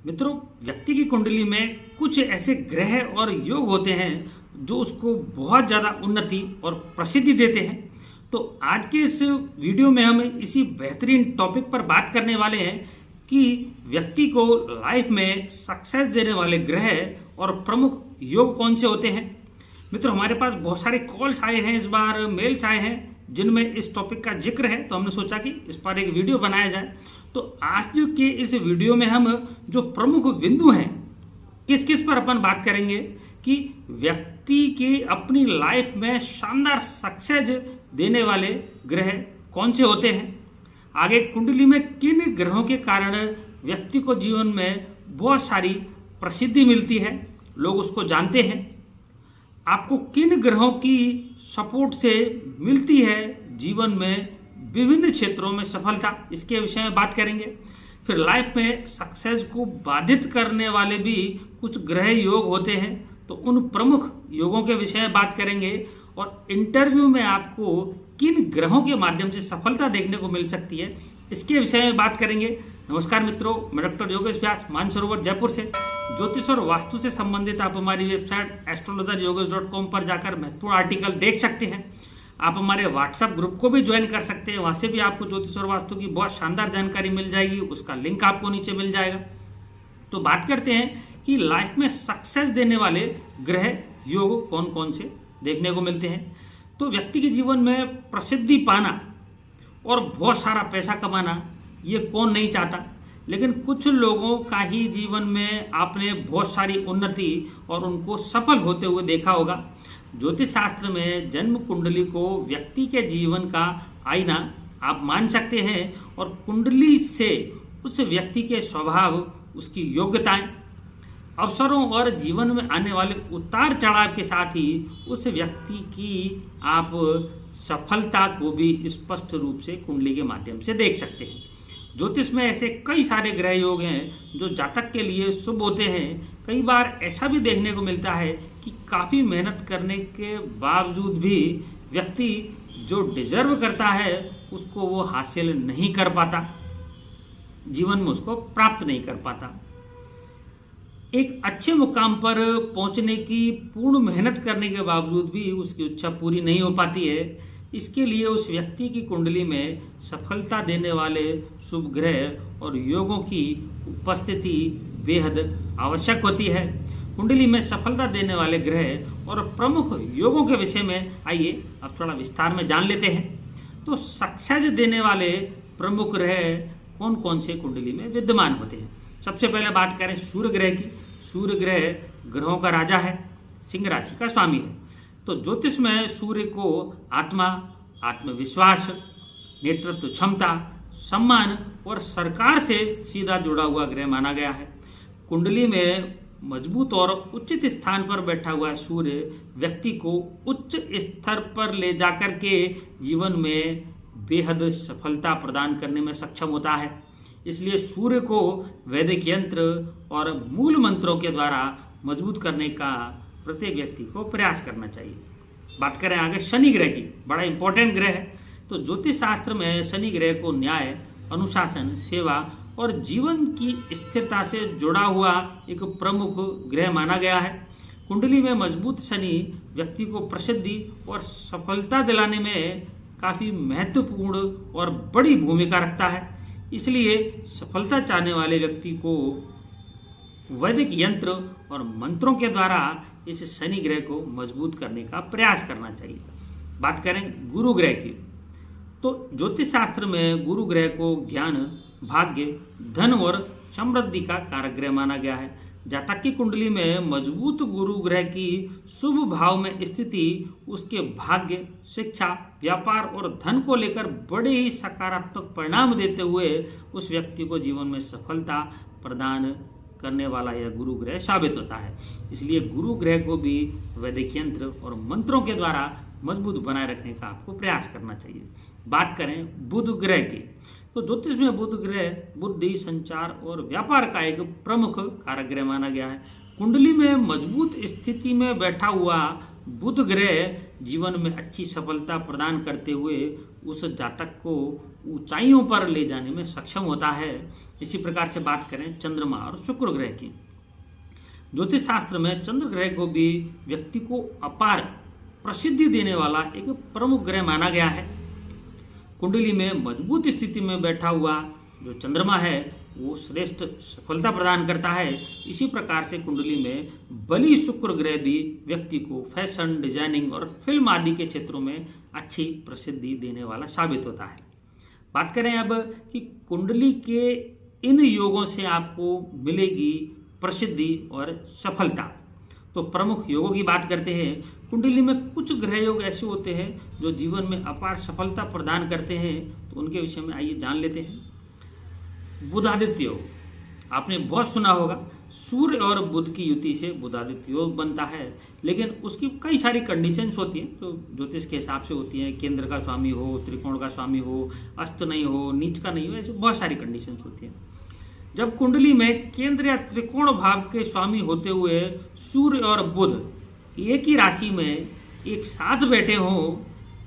मित्रों, व्यक्ति की कुंडली में कुछ ऐसे ग्रह और योग होते हैं जो उसको बहुत ज़्यादा उन्नति और प्रसिद्धि देते हैं। तो आज के इस वीडियो में हम इसी बेहतरीन टॉपिक पर बात करने वाले हैं कि व्यक्ति को लाइफ में सक्सेस देने वाले ग्रह और प्रमुख योग कौन से होते हैं। मित्रों, हमारे पास बहुत सारे कॉल्स आए हैं, इस बार मेल्स आए हैं जिनमें इस टॉपिक का जिक्र है, तो हमने सोचा कि इस पर एक वीडियो बनाया जाए। तो आज के इस वीडियो में हम जो प्रमुख बिंदु हैं किस किस पर अपन बात करेंगे कि व्यक्ति के अपनी लाइफ में शानदार सक्सेस देने वाले ग्रह कौन से होते हैं, आगे कुंडली में किन ग्रहों के कारण व्यक्ति को जीवन में बहुत सारी प्रसिद्धि मिलती है, लोग उसको जानते हैं, आपको किन ग्रहों की सपोर्ट से मिलती है जीवन में विभिन्न क्षेत्रों में सफलता, इसके विषय में बात करेंगे। फिर लाइफ में सक्सेस को बाधित करने वाले भी कुछ ग्रह योग होते हैं, तो उन प्रमुख योगों के विषय में बात करेंगे और इंटरव्यू में आपको किन ग्रहों के माध्यम से सफलता देखने को मिल सकती है, इसके विषय में बात करेंगे। नमस्कार मित्रों, मैं डॉक्टर योगेश व्यास मानसरोवर जयपुर से। ज्योतिष और वास्तु से संबंधित आप हमारी वेबसाइट astrologeryogesh.com पर जाकर महत्वपूर्ण आर्टिकल देख सकते हैं। आप हमारे व्हाट्सएप ग्रुप को भी ज्वाइन कर सकते हैं, वहाँ से भी आपको ज्योतिष और वास्तु की बहुत शानदार जानकारी मिल जाएगी, उसका लिंक आपको नीचे मिल जाएगा। तो बात करते हैं कि लाइफ में सक्सेस देने वाले ग्रह योग कौन कौन से देखने को मिलते हैं। तो व्यक्ति के जीवन में प्रसिद्धि पाना और बहुत सारा पैसा कमाना ये कौन नहीं चाहता, लेकिन कुछ लोगों का ही जीवन में आपने बहुत सारी उन्नति और उनको सफल होते हुए देखा होगा। ज्योतिष शास्त्र में जन्म कुंडली को व्यक्ति के जीवन का आईना आप मान सकते हैं और कुंडली से उस व्यक्ति के स्वभाव, उसकी योग्यताएं, अवसरों और जीवन में आने वाले उतार चढ़ाव के साथ ही उस व्यक्ति की आप सफलता को भी स्पष्ट रूप से कुंडली के माध्यम से देख सकते हैं। ज्योतिष में ऐसे कई सारे ग्रह योग हैं जो जातक के लिए शुभ होते हैं। कई बार ऐसा भी देखने को मिलता है कि काफ़ी मेहनत करने के बावजूद भी व्यक्ति जो डिजर्व करता है उसको वो हासिल नहीं कर पाता, जीवन में उसको प्राप्त नहीं कर पाता। एक अच्छे मुकाम पर पहुंचने की पूर्ण मेहनत करने के बावजूद भी उसकी इच्छा पूरी नहीं हो पाती है। इसके लिए उस व्यक्ति की कुंडली में सफलता देने वाले शुभ ग्रह और योगों की उपस्थिति बेहद आवश्यक होती है। कुंडली में सफलता देने वाले ग्रह और प्रमुख योगों के विषय में आइए अब थोड़ा विस्तार में जान लेते हैं। तो सक्सेस देने वाले प्रमुख ग्रह कौन कौन से कुंडली में विद्यमान होते हैं। सबसे पहले बात करें सूर्य ग्रह की। सूर्य ग्रह ग्रहों का राजा है, सिंह राशि का स्वामी है। तो ज्योतिष में सूर्य को आत्मा, आत्मविश्वास, नेतृत्व क्षमता, सम्मान और सरकार से सीधा जुड़ा हुआ ग्रह माना गया है। कुंडली में मजबूत और उचित स्थान पर बैठा हुआ सूर्य व्यक्ति को उच्च स्तर पर ले जाकर के जीवन में बेहद सफलता प्रदान करने में सक्षम होता है। इसलिए सूर्य को वैदिक यंत्र और मूल मंत्रों के द्वारा मजबूत करने का प्रत्येक व्यक्ति को प्रयास करना चाहिए। बात करें आगे शनि ग्रह की, बड़ा इंपॉर्टेंट ग्रह है। तो ज्योतिष शास्त्र में शनि ग्रह को न्याय, अनुशासन, सेवा और जीवन की स्थिरता से जुड़ा हुआ एक प्रमुख ग्रह माना गया है। कुंडली में मजबूत शनि व्यक्ति को प्रसिद्धि और सफलता दिलाने में काफ़ी महत्वपूर्ण और बड़ी भूमिका रखता है। इसलिए सफलता चाहने वाले व्यक्ति को वैदिक यंत्र और मंत्रों के द्वारा इस शनि ग्रह को मजबूत करने का प्रयास करना चाहिए। बात करें गुरु ग्रह की, तो ज्योतिष शास्त्र में गुरु ग्रह को ज्ञान, भाग्य, धन और समृद्धि का कारक ग्रह माना गया है। जातक की कुंडली में मजबूत गुरु ग्रह की शुभ भाव में स्थिति उसके भाग्य, शिक्षा, व्यापार और धन को लेकर बड़े ही सकारात्मक परिणाम देते हुए उस व्यक्ति को जीवन में सफलता प्रदान करने वाला यह गुरु ग्रह साबित होता है। इसलिए गुरु ग्रह को भी वैदिक यंत्र और मंत्रों के द्वारा मजबूत बनाए रखने का आपको प्रयास करना चाहिए। बात करें बुध ग्रह की, तो ज्योतिष में बुध ग्रह बुद्धि, संचार और व्यापार का एक प्रमुख कारक ग्रह माना गया है। कुंडली में मजबूत स्थिति में बैठा हुआ बुध ग्रह जीवन में अच्छी सफलता प्रदान करते हुए उस जातक को ऊंचाइयों पर ले जाने में सक्षम होता है। इसी प्रकार से बात करें चंद्रमा और शुक्र ग्रह की, ज्योतिष शास्त्र में चंद्र ग्रह को भी व्यक्ति को अपार प्रसिद्धि देने वाला एक प्रमुख ग्रह माना गया है। कुंडली में मजबूत स्थिति में बैठा हुआ जो चंद्रमा है वो श्रेष्ठ सफलता प्रदान करता है। इसी प्रकार से कुंडली में बली शुक्र ग्रह भी व्यक्ति को फैशन, डिजाइनिंग और फिल्म आदि के क्षेत्रों में अच्छी प्रसिद्धि देने वाला साबित होता है। बात करें अब कि कुंडली के इन योगों से आपको मिलेगी प्रसिद्धि और सफलता, तो प्रमुख योगों की बात करते हैं। कुंडली में कुछ ग्रह योग ऐसे होते हैं जो जीवन में अपार सफलता प्रदान करते हैं, तो उनके विषय में आइए जान लेते हैं। बुधादित्य योग आपने बहुत सुना होगा। सूर्य और बुध की युति से बुधादित्य योग बनता है, लेकिन उसकी कई सारी कंडीशंस होती हैं जो ज्योतिष के हिसाब से होती हैं। केंद्र का स्वामी हो, त्रिकोण का स्वामी हो, अस्त नहीं हो, नीच का नहीं हो, ऐसे बहुत सारी कंडीशंस होती हैं। जब कुंडली में केंद्र या त्रिकोण भाव के स्वामी होते हुए सूर्य और बुध एक ही राशि में एक साथ बैठे हों,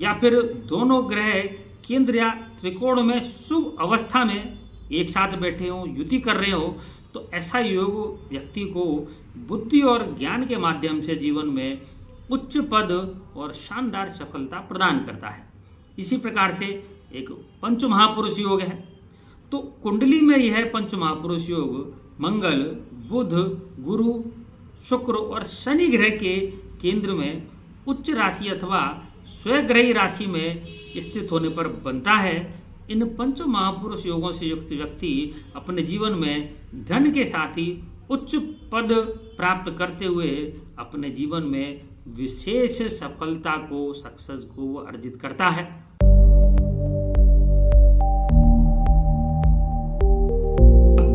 या फिर दोनों ग्रह केंद्र या त्रिकोण में शुभ अवस्था में एक साथ बैठे हों, युति कर रहे हो, तो ऐसा योग व्यक्ति को बुद्धि और ज्ञान के माध्यम से जीवन में उच्च पद और शानदार सफलता प्रदान करता है। इसी प्रकार से एक पंच महापुरुष योग है। तो कुंडली में यह पंच महापुरुष योग मंगल, बुध, गुरु, शुक्र और शनि ग्रह के केंद्र में उच्च राशि अथवा स्वग्रही राशि में स्थित होने पर बनता है। इन पंच महापुरुष योगों से युक्त व्यक्ति अपने जीवन में धन के साथ ही उच्च पद प्राप्त करते हुए अपने जीवन में विशेष सफलता को, सक्सेस को अर्जित करता है।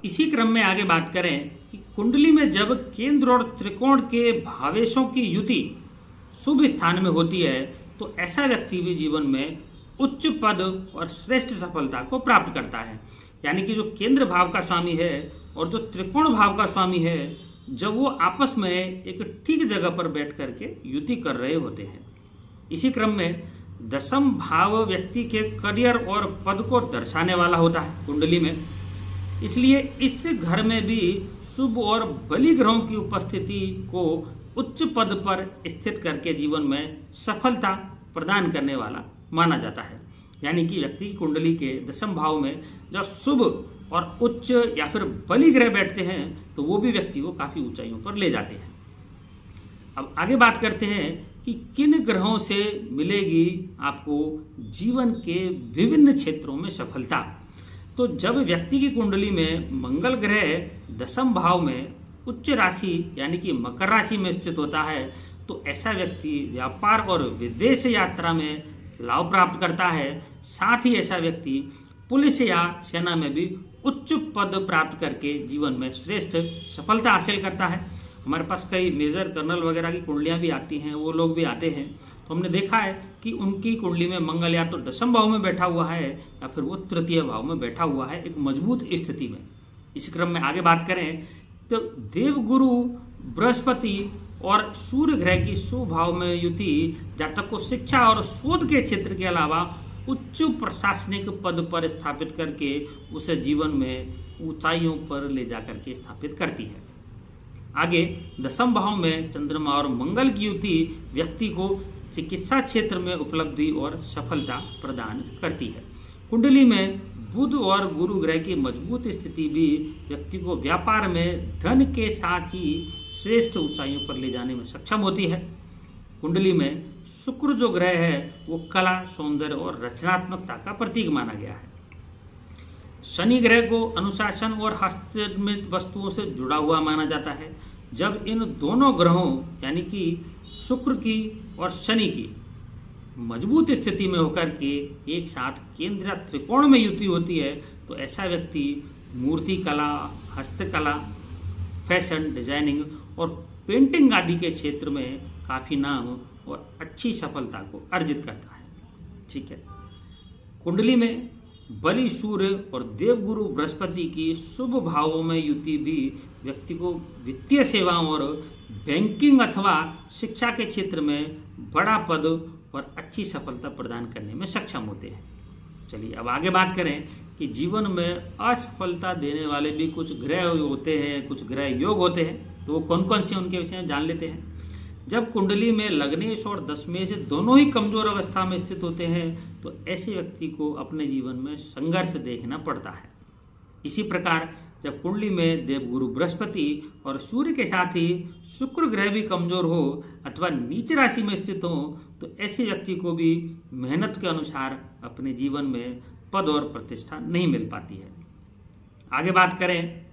इसी क्रम में आगे बात करें कि कुंडली में जब केंद्र और त्रिकोण के भावेशों की युति शुभ स्थान में होती है, तो ऐसा व्यक्ति भी जीवन में उच्च पद और श्रेष्ठ सफलता को प्राप्त करता है। यानी कि जो केंद्र भाव का स्वामी है और जो त्रिकोण भाव का स्वामी है, जब वो आपस में एक ठीक जगह पर बैठ करके युति कर रहे होते हैं। इसी क्रम में दशम भाव व्यक्ति के करियर और पद को दर्शाने वाला होता है कुंडली में, इसलिए इस घर में भी शुभ और बली ग्रहों की उपस्थिति को उच्च पद पर स्थित करके जीवन में सफलता प्रदान करने वाला माना जाता है। यानी कि व्यक्ति की कुंडली के दशम भाव में जब शुभ और उच्च या फिर बली ग्रह बैठते हैं, तो वो भी व्यक्ति को काफ़ी ऊंचाइयों पर ले जाते हैं। अब आगे बात करते हैं कि किन ग्रहों से मिलेगी आपको जीवन के विभिन्न क्षेत्रों में सफलता। तो जब व्यक्ति की कुंडली में मंगल ग्रह दशम भाव में उच्च राशि यानी कि मकर राशि में स्थित होता है, तो ऐसा व्यक्ति व्यापार और विदेश यात्रा में लाभ प्राप्त करता है। साथ ही ऐसा व्यक्ति पुलिस या सेना में भी उच्च पद प्राप्त करके जीवन में श्रेष्ठ सफलता हासिल करता है। हमारे पास कई मेजर कर्नल वगैरह की कुंडलियां भी आती हैं, वो लोग भी आते हैं, तो हमने देखा है कि उनकी कुंडली में मंगल या तो दशम भाव में बैठा हुआ है या फिर वो तृतीय भाव में बैठा हुआ है एक मजबूत स्थिति में। इस क्रम में आगे बात करें तो देवगुरु बृहस्पति और सूर्य ग्रह की शुभ भाव में युति जातक को शिक्षा और शोध के क्षेत्र के अलावा उच्च प्रशासनिक पद पर स्थापित करके उसे जीवन में ऊंचाइयों पर ले जाकर के स्थापित करती है। आगे दशम भाव में चंद्रमा और मंगल की युति व्यक्ति को चिकित्सा क्षेत्र में उपलब्धि और सफलता प्रदान करती है। कुंडली में बुध और गुरु ग्रह की मजबूत स्थिति भी व्यक्ति को व्यापार में धन के साथ ही श्रेष्ठ ऊंचाइयों पर ले जाने में सक्षम होती है। कुंडली में शुक्र जो ग्रह है वो कला, सौंदर्य और रचनात्मकता का प्रतीक माना गया है। शनि ग्रह को अनुशासन और हस्तनिर्मित वस्तुओं से जुड़ा हुआ माना जाता है। जब इन दोनों ग्रहों यानी कि शुक्र की और शनि की मजबूत स्थिति में होकर के एक साथ केंद्र या त्रिकोण में युति होती है, तो ऐसा व्यक्ति मूर्ति कला, हस्तकला, फैशन, डिजाइनिंग और पेंटिंग आदि के क्षेत्र में काफ़ी नाम और अच्छी सफलता को अर्जित करता है। ठीक है, कुंडली में बलि सूर्य और देवगुरु बृहस्पति की शुभ भावों में युति भी व्यक्ति को वित्तीय सेवाओं और बैंकिंग अथवा शिक्षा के क्षेत्र में बड़ा पद और अच्छी सफलता प्रदान करने में सक्षम होते हैं। चलिए अब आगे बात करें कि जीवन में असफलता देने वाले भी कुछ ग्रह होते हैं, कुछ ग्रह योग होते हैं। तो वो कौन कौन से उनके विषय में जान लेते हैं। जब कुंडली में लग्नेश और दशमेश दोनों ही कमजोर अवस्था में स्थित होते हैं तो ऐसे व्यक्ति को अपने जीवन में संघर्ष देखना पड़ता है। इसी प्रकार जब कुंडली में देवगुरु बृहस्पति और सूर्य के साथ ही शुक्र ग्रह भी कमजोर हो अथवा नीच राशि में स्थित हो तो ऐसे व्यक्ति को भी मेहनत के अनुसार अपने जीवन में पद और प्रतिष्ठा नहीं मिल पाती है। आगे बात करें,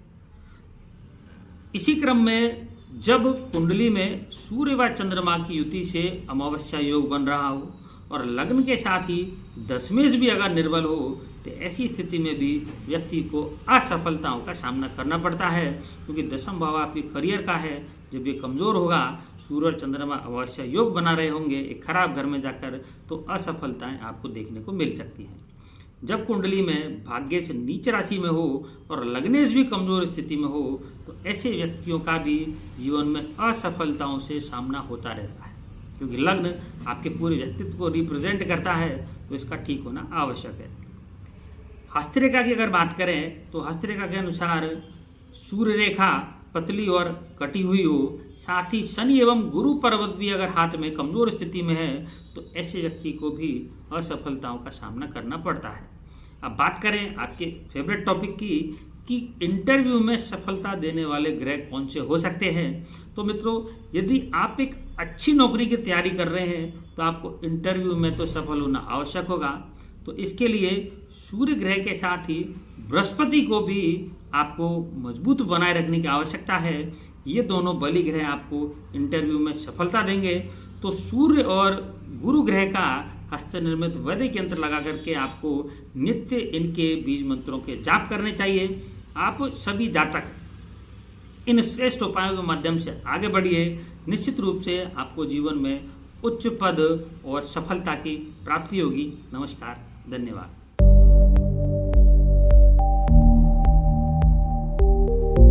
इसी क्रम में जब कुंडली में सूर्य व चंद्रमा की युति से अमावस्या योग बन रहा हो और लग्न के साथ ही दशमेश भी अगर निर्बल हो तो ऐसी स्थिति में भी व्यक्ति को असफलताओं का सामना करना पड़ता है, क्योंकि दशम भाव आपके करियर का है। जब ये कमजोर होगा, सूर्य और चंद्रमा अमावस्या योग बना रहे होंगे एक खराब घर में जाकर, तो असफलताएं आपको देखने को मिल सकती हैं। जब कुंडली में भाग्य से नीच राशि में हो और लग्नेश भी कमजोर स्थिति में हो तो ऐसे व्यक्तियों का भी जीवन में असफलताओं से सामना होता रहता है, क्योंकि लग्न आपके पूरे व्यक्तित्व को रिप्रेजेंट करता है, तो इसका ठीक होना आवश्यक है। हस्तरेखा की अगर बात करें तो हस्तरेखा के अनुसार सूर्य रेखा पतली और कटी हुई हो, साथ ही शनि एवं गुरु पर्वत भी अगर हाथ में कमजोर स्थिति में है तो ऐसे व्यक्ति को भी असफलताओं का सामना करना पड़ता है। अब बात करें आपके फेवरेट टॉपिक की कि इंटरव्यू में सफलता देने वाले ग्रह कौन से हो सकते हैं। तो मित्रों, यदि आप एक अच्छी नौकरी की तैयारी कर रहे हैं तो आपको इंटरव्यू में तो सफल होना आवश्यक होगा। तो इसके लिए सूर्य ग्रह के साथ ही बृहस्पति को भी आपको मजबूत बनाए रखने की आवश्यकता है। ये दोनों बलि ग्रह आपको इंटरव्यू में सफलता देंगे। तो सूर्य और गुरु ग्रह का हस्त निर्मित वैदिक यंत्र लगा करके आपको नित्य इनके बीज मंत्रों के जाप करने चाहिए। आप सभी जातक इन श्रेष्ठ उपायों के माध्यम से आगे बढ़िए। निश्चित रूप से आपको जीवन में उच्च पद और सफलता की प्राप्ति होगी। नमस्कार, धन्यवाद।